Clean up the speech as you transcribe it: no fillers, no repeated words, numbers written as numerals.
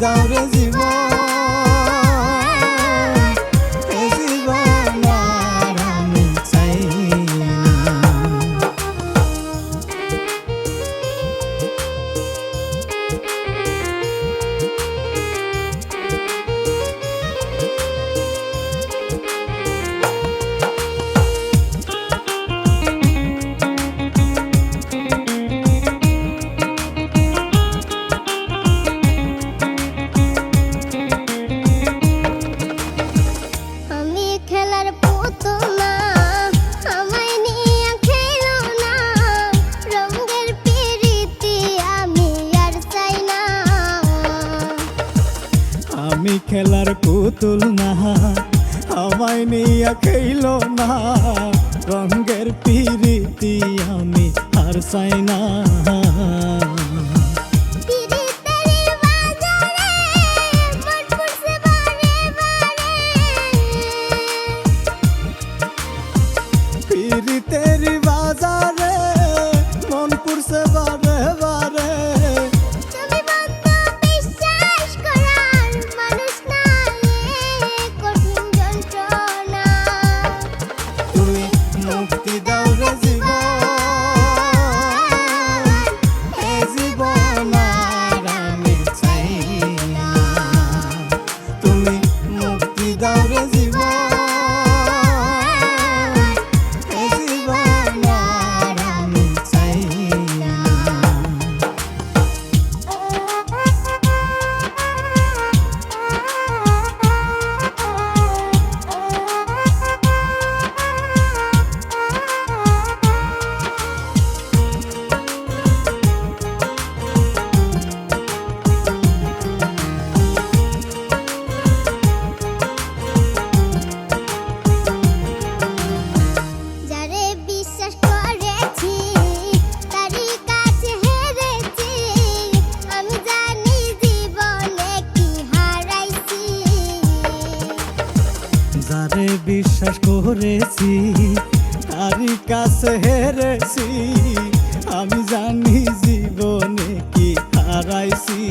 দাও রে জীবন, এ জীবন আর আমি চাই না। আমি খেলার পুতুল না, আমায় নিয়ে খেলো না, রঙের পিরিতি আমি আর চাই না। পিরিতেরি বাজারে মন পুরছে বারে বারে, মুক্তি দাও রে জীবন, এ জীবন আর আমি চাই না। তুমি মুক্তি দাও রে জীবন, এ জীবন আর আমি চাই না। যারে বিশ্বাস করেছি তারই কাছে হেরেছি, আমি জানি জীবনে কি হারাইছি।